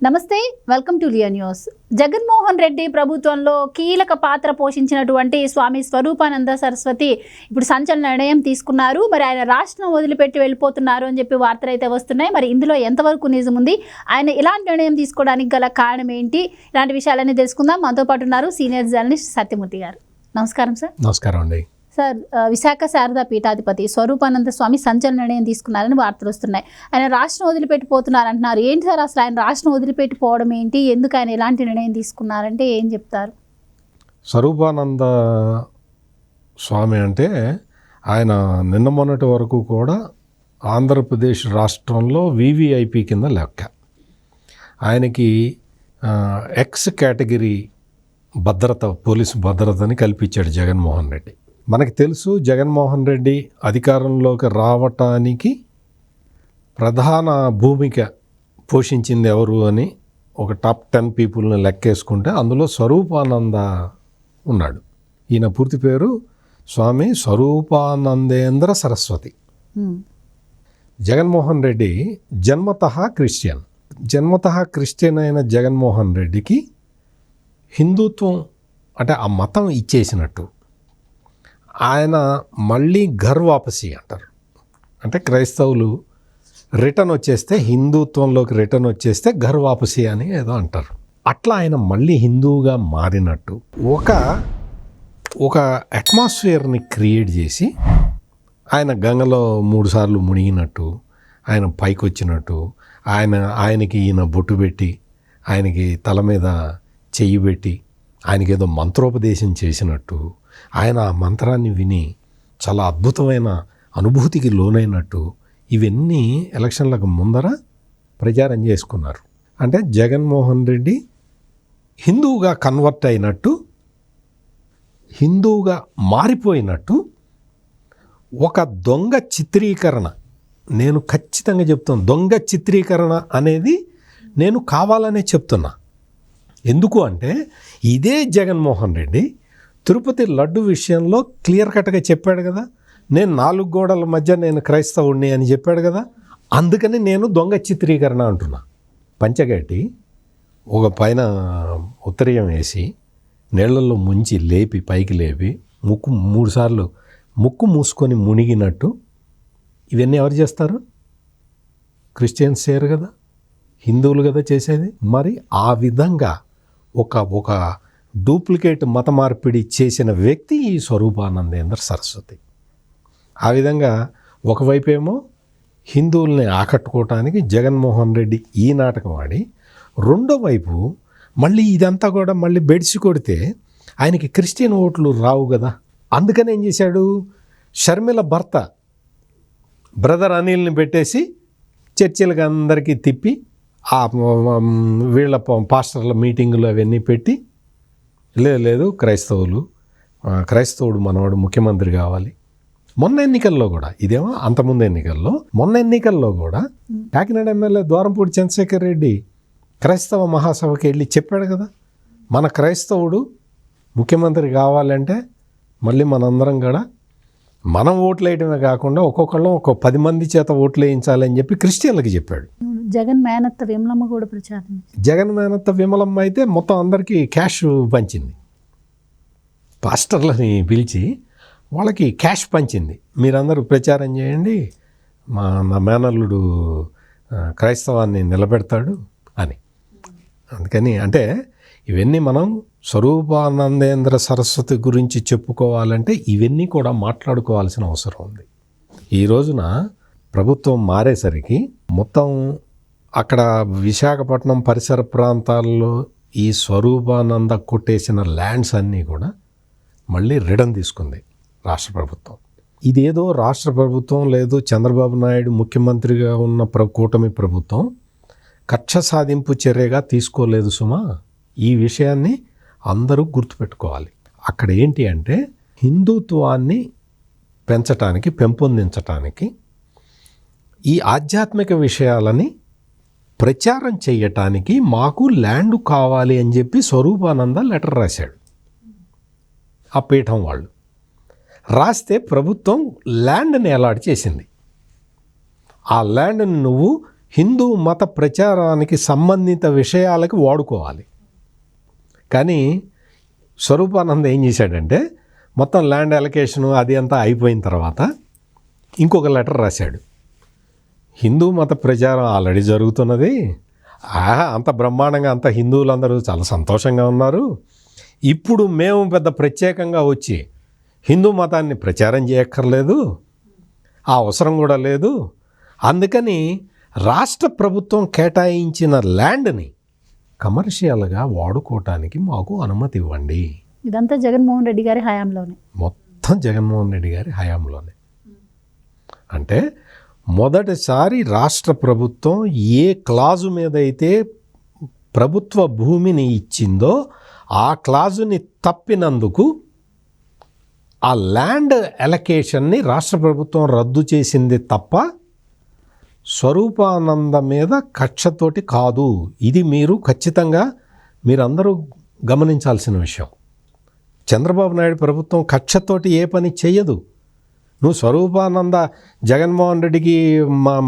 నమస్తే, welcome to Leo news. Jaganmohan Reddy ప్రభుత్వంలో కీలక పాత్ర పోషించినటువంటి స్వామి స్వరూపానంద సరస్వతి ఇప్పుడు సంచలన నిర్ణయం తీసుకున్నారు. మరి ఆయన రాష్ట్రం వదిలిపెట్టి వెళ్ళిపోతున్నారు అని చెప్పి వార్తలు అయితే వస్తున్నాయి. మరి ఇందులో ఎంతవరకు నిజం ఉంది, ఆయన ఇలాంటి నిర్ణయం తీసుకోవడానికి గల కారణం ఏంటి, ఇలాంటి విషయాలన్నీ తెలుసుకుందాం. మనతో పాటు ఉన్నారు సీనియర్ జర్నలిస్ట్ సత్యమూర్తి గారు. నమస్కారం సార్. నమస్కారం అండి. సార్, విశాఖ శారదా పీఠాధిపతి స్వరూపానంద స్వామి సంచలన నిర్ణయం తీసుకున్నారని వార్తలు వస్తున్నాయి. ఆయన రాష్ట్రం వదిలిపెట్టిపోతున్నారు అంటున్నారు. ఏంటి సార్ అసలు ఆయన రాష్ట్రం వదిలిపెట్టిపోవడం ఏంటి, ఎందుకు ఆయన ఎలాంటి నిర్ణయం తీసుకున్నారంటే ఏం చెప్తారు? స్వరూపానంద స్వామి అంటే ఆయన నిన్న మొన్నటి వరకు కూడా ఆంధ్రప్రదేశ్ రాష్ట్రంలో వివిఐపి కింద లెక్క. ఆయనకి ఎక్స్ కేటగిరీ భద్రత, పోలీసు భద్రతని కల్పించాడు జగన్మోహన్ రెడ్డి. మనకి తెలుసు, జగన్మోహన్ రెడ్డి అధికారంలోకి రావటానికి ప్రధాన భూమిక పోషించింది ఎవరు అని ఒక టాప్ 10 పీపుల్ని లెక్కేసుకుంటే అందులో స్వరూపానంద ఉన్నాడు. ఈయన పూర్తి పేరు స్వామి స్వరూపానందేంద్ర సరస్వతి. జగన్మోహన్ రెడ్డి జన్మతః క్రిస్టియన్ అయిన జగన్మోహన్ రెడ్డికి హిందుత్వం అంటే ఆ మతం ఇచ్చేసినట్టు. ఆయన మళ్ళీ ఘర్ వాపసీ అంటారు. అంటే క్రైస్తవులు రిటర్న్ వచ్చేస్తే, హిందుత్వంలోకి రిటర్న్ వచ్చేస్తే ఘర్ వాపసీ అని ఏదో అంటారు. అట్లా ఆయన మళ్ళీ హిందువుగా మారినట్టు ఒక అట్మాస్ఫియర్ని క్రియేట్ చేసి ఆయన గంగలో 3 సార్లు మునిగినట్టు, ఆయన పైకి వచ్చినట్టు, ఆయనకి ఈయన బొట్టు పెట్టి, ఆయనకి తల మీద చెయ్యి పెట్టి, ఆయనకి ఏదో మంత్రోపదేశం చేసినట్టు, ఆయన ఆ మంత్రాన్ని విని చాలా అద్భుతమైన అనుభూతికి లోనైనట్టు ఇవన్నీ ఎలక్షన్లకు ముందర ప్రచారం చేసుకున్నారు. అంటే జగన్మోహన్ రెడ్డి హిందువుగా కన్వర్ట్ అయినట్టు, హిందువుగా మారిపోయినట్టు ఒక దొంగ చిత్రీకరణ. నేను ఖచ్చితంగా చెప్తాను, దొంగ చిత్రీకరణ అనేది నేను కావాలనే చెప్తున్నా. ఎందుకు అంటే ఇదే జగన్మోహన్ రెడ్డి తిరుపతి లడ్డు విషయంలో క్లియర్ కట్గా చెప్పాడు కదా, నేను 4 గోడల మధ్య నేను క్రైస్తవుడిని అని చెప్పాడు కదా. అందుకని నేను దొంగ చిత్రీకరణ అంటున్నా. పంచగట్టి ఒక పైన ఉత్తరీయం వేసి నీళ్ళల్లో ముంచి లేపి, పైకి లేపి, 3 సార్లు ముక్కు మూసుకొని మునిగినట్టు ఇవన్నీ ఎవరు చేస్తారు? క్రిస్టియన్స్ చేయరు కదా, హిందువులు కదా చేసేది. మరి ఆ విధంగా ఒక డూప్లికేట్ మత మార్పిడి చేసిన వ్యక్తి ఈ స్వరూపానందేంద్ర సరస్వతి. ఆ విధంగా ఒకవైపేమో హిందువుల్ని ఆకట్టుకోవటానికి జగన్మోహన్ రెడ్డి ఈ నాటకం ఆడి, రెండో వైపు మళ్ళీ ఇదంతా కూడా మళ్ళీ బెడిసి కొడితే ఆయనకి క్రిస్టియన్ ఓట్లు రావు కదా. అందుకని ఏం చేశాడు, షర్మిల భర్త బ్రదర్ అనిల్ని పెట్టేసి చర్చిలకు అందరికీ తిప్పి, ఆ వీళ్ళ పాస్టర్ల మీటింగులు అవన్నీ పెట్టి, లేదు క్రైస్తవుడు మనవాడు ముఖ్యమంత్రి కావాలి. మొన్న ఎన్నికల్లో కూడా, ఇదేమో అంతకుముందు ఎన్నికల్లో, మొన్న ఎన్నికల్లో కూడా కాకినాడ ఎమ్మెల్యే ద్వారంపూడి చంద్రశేఖర్ రెడ్డి క్రైస్తవ మహాసభకి వెళ్ళి చెప్పాడు కదా, మన క్రైస్తవుడు ముఖ్యమంత్రి కావాలంటే మళ్ళీ మనందరం కూడా మనం ఓట్లు వేయడమే కాకుండా ఒక్కొక్కళ్ళం 10 మంది చేత ఓట్లు వేయించాలని చెప్పి క్రిస్టియన్లకి చెప్పాడు. జగన్ మేనత్త విమలమ్మ కూడా ప్రచారం. జగన్ మేనత్త విమలమ్మ అయితే మొత్తం అందరికీ క్యాష్ పంచింది. పాస్టర్లని పిలిచి వాళ్ళకి క్యాష్ పంచింది. మీరందరూ ప్రచారం చేయండి, నా మేనల్లుడు క్రైస్తవాన్ని నిలబెడతాడు అని. అందుకని అంటే ఇవన్నీ మనం స్వరూపానందేంద్ర సరస్వతి గురించి చెప్పుకోవాలంటే ఇవన్నీ కూడా మాట్లాడుకోవాల్సిన అవసరం ఉంది. ఈ రోజున ప్రభుత్వం మారేసరికి మొత్తం అక్కడ విశాఖపట్నం పరిసర ప్రాంతాల్లో ఈ స్వరూపానంద కొట్టేసిన ల్యాండ్స్ అన్నీ కూడా మళ్ళీ రిటర్న్ తీసుకుంది రాష్ట్ర ప్రభుత్వం. ఇదేదో రాష్ట్ర ప్రభుత్వం లేదు, చంద్రబాబు నాయుడు ముఖ్యమంత్రిగా ఉన్న కూటమి ప్రభుత్వం కక్ష సాధింపు చర్యగా తీసుకోలేదు సుమా. ఈ విషయాన్ని అందరూ గుర్తుపెట్టుకోవాలి. అక్కడ ఏంటి అంటే హిందుత్వాన్ని పెంపొందించటానికి, ఈ ఆధ్యాత్మిక విషయాలని ప్రచారం చేయటానికి మాకు ల్యాండ్ కావాలి అని చెప్పి స్వరూపానంద లెటర్ రాశాడు. ఆ పీఠం వాళ్ళు రాస్తే ప్రభుత్వం ల్యాండ్ని అలాట్ చేసింది. ఆ ల్యాండ్ని నువ్వు హిందూ మత ప్రచారానికి సంబంధిత విషయాలకి వాడుకోవాలి. కానీ స్వరూపానంద ఏం చేశాడంటే మొత్తం ల్యాండ్ అలొకేషను అది అంతా అయిపోయిన తర్వాత ఇంకొక లెటర్ రాశాడు. హిందూ మత ప్రచారం ఆల్రెడీ జరుగుతున్నది, అంత బ్రహ్మాండంగా అంత హిందువులందరూ చాలా సంతోషంగా ఉన్నారు, ఇప్పుడు మేము పెద్ద ప్రత్యేకంగా వచ్చి హిందూ మతాన్ని ప్రచారం చేయక్కర్లేదు, ఆ అవసరం కూడా లేదు, అందుకని రాష్ట్ర ప్రభుత్వం కేటాయించిన ల్యాండ్ని కమర్షియల్గా వాడుకోవటానికి మాకు అనుమతి ఇవ్వండి. ఇదంతా జగన్మోహన్ రెడ్డి గారి హయాంలోనే, మొత్తం జగన్మోహన్ రెడ్డి గారి హయాంలోనే. అంటే మొదటిసారి రాష్ట్ర ప్రభుత్వం ఏ క్లాజు మీద అయితే ప్రభుత్వ భూమిని ఇచ్చిందో ఆ క్లాజుని తప్పినందుకు ఆ ల్యాండ్ అలొకేషన్ని రాష్ట్ర ప్రభుత్వం రద్దు చేసింది తప్ప స్వరూపానంద మీద కక్షతోటి కాదు. ఇది మీరు ఖచ్చితంగా మీరందరూ గమనించాల్సిన విషయం. చంద్రబాబు నాయుడు ప్రభుత్వం కక్షతోటి ఏ పని చెయ్యదు. నువ్వు స్వరూపానంద జగన్మోహన్ రెడ్డికి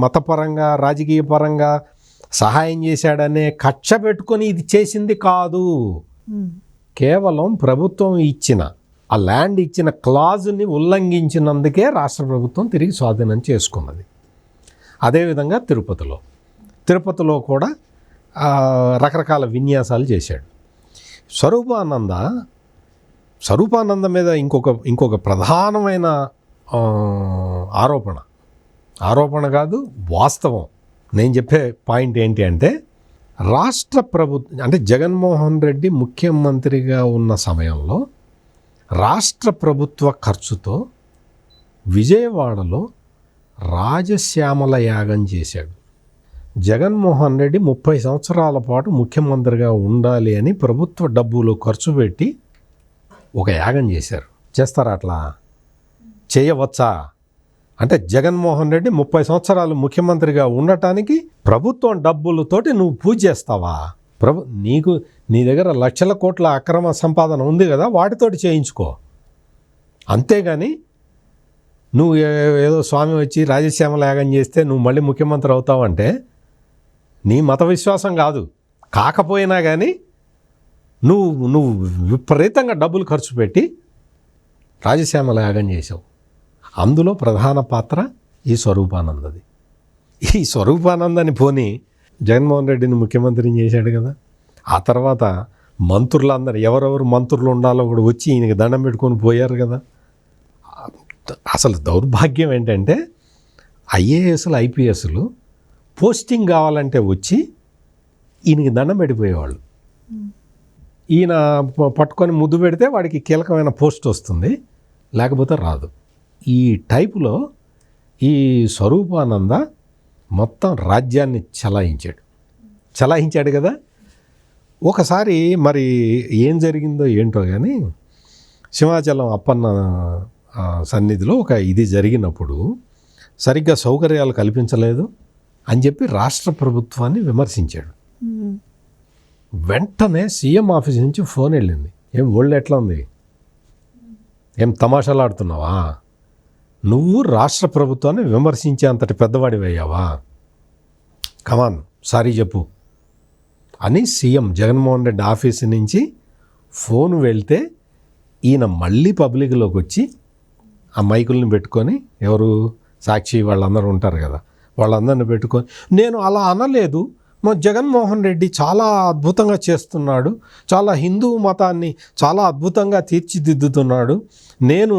మతపరంగా రాజకీయ పరంగా సహాయం చేశాడనే కక్ష పెట్టుకొని ఇది చేసింది కాదు. కేవలం ప్రభుత్వం ఇచ్చిన ఆ ల్యాండ్ ఇచ్చిన క్లాజుని ఉల్లంఘించినందుకే రాష్ట్ర ప్రభుత్వం తిరిగి స్వాధీనం చేసుకున్నది. అదేవిధంగా తిరుపతిలో కూడా రకరకాల విన్యాసాలు చేశాడు. స్వరూపానంద మీద ఇంకొక ప్రధానమైన ఆరోపణ కాదు, వాస్తవం. నేను చెప్పే పాయింట్ ఏంటి అంటే రాష్ట్ర ప్రభుత్వం అంటే జగన్మోహన్ రెడ్డి ముఖ్యమంత్రిగా ఉన్న సమయంలో రాష్ట్ర ప్రభుత్వ ఖర్చుతో విజయవాడలో రాజశ్యామల యాగం చేశాడు. జగన్మోహన్ రెడ్డి 30 సంవత్సరాల పాటు ముఖ్యమంత్రిగా ఉండాలి అని ప్రభుత్వ డబ్బులు ఖర్చు పెట్టి ఒక యాగం చేశారు. చేస్తారా? అట్లా చేయవచ్చా? అంటే జగన్మోహన్ రెడ్డి 30 సంవత్సరాలు ముఖ్యమంత్రిగా ఉండటానికి ప్రభుత్వం డబ్బులతోటి నువ్వు పూజ చేస్తావా? నీ దగ్గర లక్షల కోట్ల అక్రమ సంపాదన ఉంది కదా, వాటితోటి చేయించుకో. అంతేగాని నువ్వు ఏదో స్వామి వచ్చి రాజశ్యామల యాగం చేస్తే నువ్వు మళ్ళీ ముఖ్యమంత్రి అవుతావంటే నీ మత విశ్వాసం కాదు. కాకపోయినా కానీ నువ్వు విపరీతంగా డబ్బులు ఖర్చు పెట్టి రాజశ్యామల యాగం చేసావు. అందులో ప్రధాన పాత్ర ఈ స్వరూపానందది. ఈ స్వరూపానందని పోని జగన్మోహన్ రెడ్డిని ముఖ్యమంత్రిని చేశాడు కదా. ఆ తర్వాత మంత్రులందరూ ఎవరెవరు మంత్రులు ఉండాలో కూడా వచ్చి ఈయనకి దండం పెట్టుకొని పోయారు కదా. అసలు దౌర్భాగ్యం ఏంటంటే ఐఏఎస్లు ఐపీఎస్లు పోస్టింగ్ కావాలంటే వచ్చి ఈయనకి దండం పెట్టిపోయేవాళ్ళు. ఈయన పట్టుకొని ముద్దు పెడితే వాడికి కీలకమైన పోస్ట్ వస్తుంది, లేకపోతే రాదు. ఈ టైపులో ఈ స్వరూపానంద మొత్తం రాజ్యాన్ని చలాయించాడు కదా. ఒకసారి మరి ఏం జరిగిందో ఏంటో కానీ సింహాచలం అప్పన్న సన్నిధిలో ఒక ఇది జరిగినప్పుడు సరిగ్గా సౌకర్యాలు కల్పించలేదు అని చెప్పి రాష్ట్ర ప్రభుత్వాన్ని విమర్శించాడు. వెంటనే సీఎం ఆఫీస్ నుంచి ఫోన్ వెళ్ళింది. ఏం ఒళ్ళు ఎట్లా ఉంది, ఏం తమాషాలు ఆడుతున్నావా, నువ్వు రాష్ట్ర ప్రభుత్వాన్ని విమర్శించే అంతటి పెద్దవాడివయ్యావా, కమాన్ సారీ చెప్పు అని సీఎం జగన్మోహన్ రెడ్డి ఆఫీస్ నుంచి ఫోన్ వెళ్తే ఈయన మళ్ళీ పబ్లిక్లోకి వచ్చి ఆ మైకుల్ని పెట్టుకొని, ఎవరు సాక్షి వాళ్ళందరూ ఉంటారు కదా, వాళ్ళందరిని పెట్టుకొని నేను అలా అనలేదు, మా జగన్మోహన్ రెడ్డి చాలా అద్భుతంగా చేస్తున్నాడు, చాలా హిందూ మతాన్ని చాలా అద్భుతంగా తీర్చిదిద్దుతున్నాడు, నేను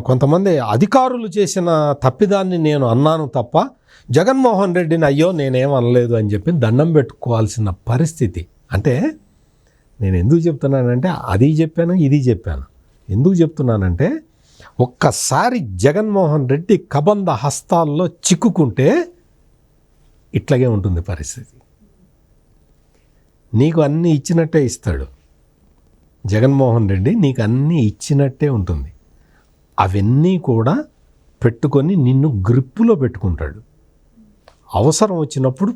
కొంతమంది అధికారులు చేసిన తప్పిదాన్ని నేను అన్నాను తప్ప జగన్మోహన్ రెడ్డిని అయ్యో నేనేం అనలేదు అని చెప్పి దండం పెట్టుకోవాల్సిన పరిస్థితి. అంటే నేను ఎందుకు చెప్తున్నానంటే అది చెప్పాను ఇది చెప్పాను. ఎందుకు చెప్తున్నానంటే ఒక్కసారి జగన్మోహన్ రెడ్డి కబంధ హస్తాల్లో చిక్కుకుంటే ఇట్లాగే ఉంటుంది పరిస్థితి. నీకు అన్నీ ఇచ్చినట్టే ఇస్తాడు జగన్మోహన్ రెడ్డి, నీకు అన్నీ ఇచ్చినట్టే ఉంటుంది. అవన్నీ కూడా పెట్టుకొని నిన్ను గ్రిప్పులో పెట్టుకుంటాడు, అవసరం వచ్చినప్పుడు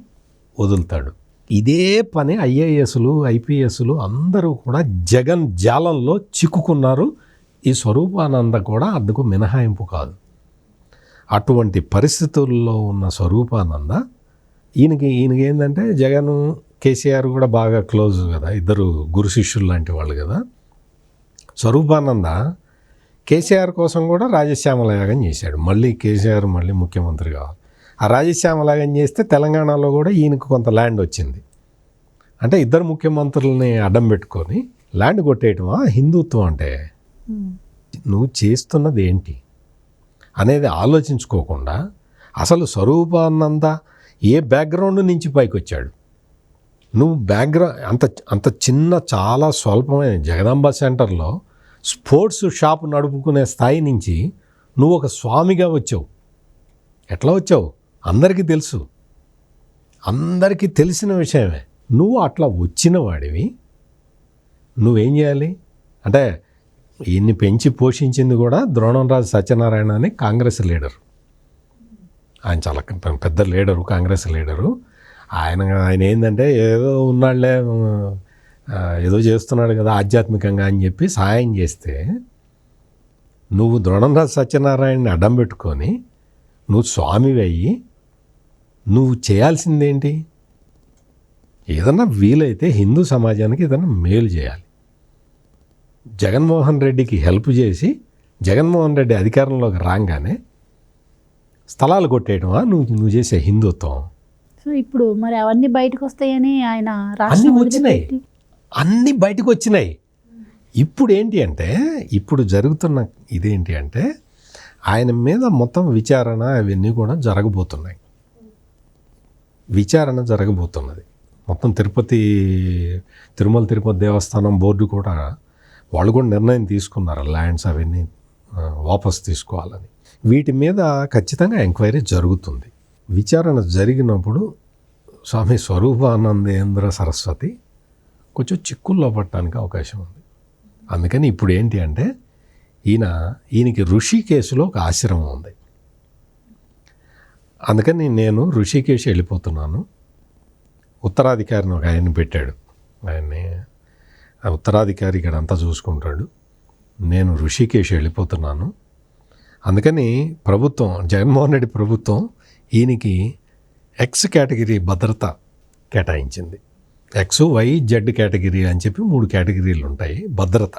వదులుతాడు. ఇదే పని ఐఏఎస్లు ఐపీఎస్లు అందరూ కూడా జగన్ జాలంలో చిక్కుకున్నారు. ఈ స్వరూపానంద కూడా అందుకు మినహాయింపు కాదు. అటువంటి పరిస్థితుల్లో ఉన్న స్వరూపానంద ఈయనకి ఏంటంటే జగన్ కేసీఆర్ కూడా బాగా క్లోజ్ కదా, ఇద్దరు గురు శిష్యులు లాంటి వాళ్ళు కదా. స్వరూపానంద కేసీఆర్ కోసం కూడా రాజశ్యామల యాగం చేశాడు. మళ్ళీ కేసీఆర్ మళ్ళీ ముఖ్యమంత్రి కావాలి. ఆ రాజశ్యామల యాగం చేస్తే తెలంగాణలో కూడా ఈయనకు కొంత ల్యాండ్ వచ్చింది. అంటే ఇద్దరు ముఖ్యమంత్రులని అడ్డం పెట్టుకొని ల్యాండ్ కొట్టేయటమా హిందుత్వం అంటే? నువ్వు చేస్తున్నది ఏంటి అనేది ఆలోచించుకోకుండా అసలు స్వరూపానంద ఏ బ్యాక్గ్రౌండ్ నుంచి పైకి వచ్చాడు? నువ్వు బ్యాక్గ్రౌండ్ అంత చిన్న చాలా స్వల్పమైన జగదాంబ సెంటర్లో స్పోర్ట్స్ షాప్ నడుపుకునే స్థాయి నుంచి నువ్వు ఒక స్వామిగా వచ్చావు. ఎట్లా వచ్చావు అందరికీ తెలుసు, అందరికీ తెలిసిన విషయమే. నువ్వు అట్లా వచ్చిన వాడివి నువ్వేం చేయాలి అంటే, ఈయన్ని పెంచి పోషించింది కూడా ద్రోణంరాజు సత్యనారాయణ అని కాంగ్రెస్ లీడర్. ఆయన చాలా పెద్ద లీడరు, కాంగ్రెస్ లీడరు. ఆయన ఏంటంటే ఏదో ఉన్నాళ్లే, ఏదో చేస్తున్నాడు కదా ఆధ్యాత్మికంగా అని చెప్పి సహాయం చేస్తే, నువ్వు ద్రోణంరాజు సత్యనారాయణని అడ్డం పెట్టుకొని నువ్వు స్వామివి అయ్యి నువ్వు చేయాల్సిందేంటి? ఏదన్నా వీలైతే హిందూ సమాజానికి ఏదన్నా మేలు చేయాలి. జగన్మోహన్ రెడ్డికి హెల్ప్ చేసి జగన్మోహన్ రెడ్డి అధికారంలోకి రాగానే స్థలాలు కొట్టేయటమా నువ్వు చేసే హిందుత్వం? సో ఇప్పుడు మరి అవన్నీ బయటకు వస్తాయని ఆయన అన్నీ వచ్చినాయి, అన్నీ బయటకు వచ్చినాయి. ఇప్పుడు ఏంటి అంటే, ఇప్పుడు జరుగుతున్న ఇదేంటి అంటే, ఆయన మీద మొత్తం విచారణ అవన్నీ కూడా జరగబోతున్నాయి. విచారణ జరగబోతున్నది మొత్తం. తిరుమల తిరుపతి దేవస్థానం బోర్డు కూడా వాళ్ళు కూడా నిర్ణయం తీసుకున్నారు ల్యాండ్స్ అవన్నీ వాపస్ తీసుకోవాలని. వీటి మీద ఖచ్చితంగా ఎంక్వైరీ జరుగుతుంది. విచారణ జరిగినప్పుడు స్వామి స్వరూపానందేంద్ర సరస్వతి కొంచెం చిక్కుల్లో పట్టడానికి అవకాశం ఉంది. అందుకని ఇప్పుడు ఏంటి అంటే, ఈయనకి ఋషికేశ్లో ఒక ఆశ్రమం ఉంది. అందుకని నేను ఋషికేశ్ వెళ్ళిపోతున్నాను. ఉత్తరాధికారిని ఒక ఆయన పెట్టాడు, ఆయన్ని ఉత్తరాధికారి ఇక్కడ అంతా చూసుకుంటాడు. నేను ఋషికేశ్ వెళ్ళిపోతున్నాను. అందుకని ప్రభుత్వం, జగన్మోహన్ రెడ్డి ప్రభుత్వం ఈయనకి ఎక్స్ కేటగిరీ భద్రత కేటాయించింది. ఎక్స్, వై, జెడ్ కేటగిరీ అని చెప్పి 3 కేటగిరీలు ఉంటాయి భద్రత.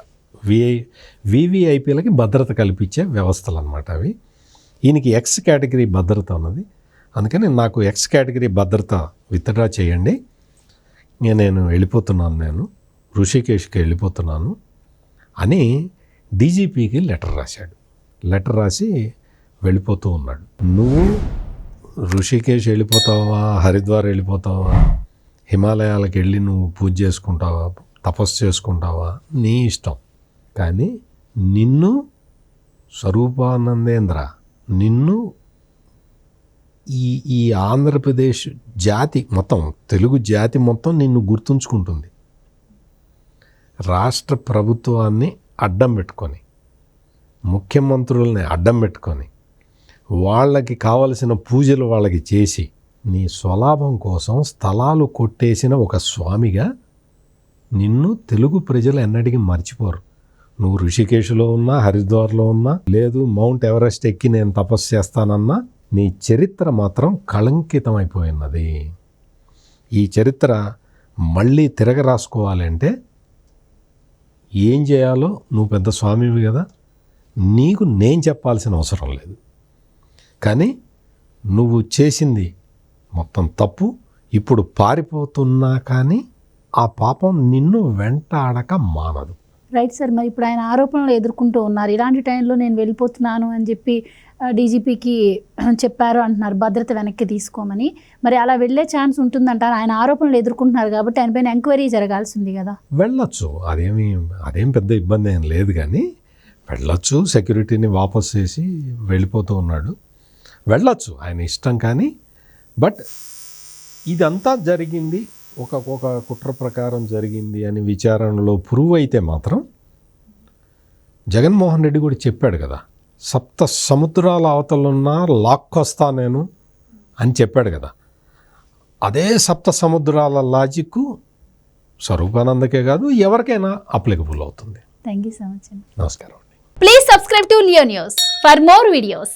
వివిఐపీలకి భద్రత కల్పించే వ్యవస్థలు అన్నమాట అవి. ఈయనకి ఎక్స్ కేటగిరీ భద్రత ఉన్నది. అందుకని నాకు ఎక్స్ కేటగిరీ భద్రత విత్డ్రా చేయండి, నేను వెళ్ళిపోతున్నాను, నేను ఋషికేశ్కి వెళ్ళిపోతున్నాను అని డీజీపీకి లెటర్ రాశాడు. లెటర్ రాసి వెళ్ళిపోతూ ఉన్నాడు. నువ్వు ఋషికేశ్ వెళ్ళిపోతావా, హరిద్వార్ వెళ్ళిపోతావా, హిమాలయాలకు వెళ్ళి నువ్వు పూజ చేసుకుంటావా, తపస్సు చేసుకుంటావా, నీ ఇష్టం. కానీ నిన్ను స్వరూపానందేంద్ర, నిన్ను ఈ ఆంధ్రప్రదేశ్ జాతి మొత్తం, తెలుగు జాతి మొత్తం నిన్ను గుర్తుంచుకుంటుంది. రాష్ట్ర ప్రభుత్వాన్ని అడ్డం పెట్టుకొని, ముఖ్యమంత్రుల్ని అడ్డం పెట్టుకొని, వాళ్ళకి కావలసిన పూజలు వాళ్ళకి చేసి, నీ స్వలాభం కోసం స్థలాలు కొట్టేసిన ఒక స్వామిగా నిన్ను తెలుగు ప్రజలు ఎన్నటికీ మర్చిపోరు. నువ్వు ఋషికేశ్లో ఉన్నా, హరిద్వార్లో ఉన్నా, లేదు మౌంట్ ఎవరెస్ట్ ఎక్కి నేను తపస్సు చేస్తానన్నా, నీ చరిత్ర మాత్రం కళంకితమైపోయినది. ఈ చరిత్ర మళ్ళీ తిరగరాసుకోవాలంటే ఏం చేయాలో నువ్వు పెద్ద స్వామివి కదా, నీకు నేను చెప్పాల్సిన అవసరం లేదు. కానీ నువ్వు చేసింది మొత్తం తప్పు. ఇప్పుడు పారిపోతున్నా కానీ ఆ పాపం నిన్ను వెంటాడక మానదు. Right sir. మరి ఇప్పుడు ఆయన ఆరోపణలు ఎదుర్కొంటూ ఉన్నారు. ఇలాంటి టైంలో నేను వెళ్ళిపోతున్నాను అని చెప్పి డీజీపీకి చెప్పారు అంటున్నారు, భద్రత వెనక్కి తీసుకోమని. మరి అలా వెళ్ళే ఛాన్స్ ఉంటుందంటారు? ఆయన ఆరోపణలు ఎదుర్కొంటున్నారు కాబట్టి ఆయన పైన ఎంక్వైరీ జరగాల్సింది కదా. వెళ్ళొచ్చు, అదేం పెద్ద ఇబ్బంది ఏం లేదు. కానీ వెళ్ళొచ్చు, సెక్యూరిటీని వాపస్ చేసి వెళ్ళిపోతూ ఉన్నాడు, వెళ్ళొచ్చు, ఆయన ఇష్టం. కానీ బట్ ఇదంతా జరిగింది ఒక కుట్ర ప్రకారం జరిగింది అని విచారణలో ప్రూవ్ అయితే మాత్రం, జగన్మోహన్ రెడ్డి కూడా చెప్పాడు కదా, 7 సముద్రాల అవతలున్నా లాక్కొస్తా నేను అని చెప్పాడు కదా. అదే 7 సముద్రాల లాజిక్ స్వరూపానందకే కాదు, ఎవరికైనా అప్లికబుల్ అవుతుంది. Thank you so much. నమస్కారం. Please subscribe to Leo news for more videos.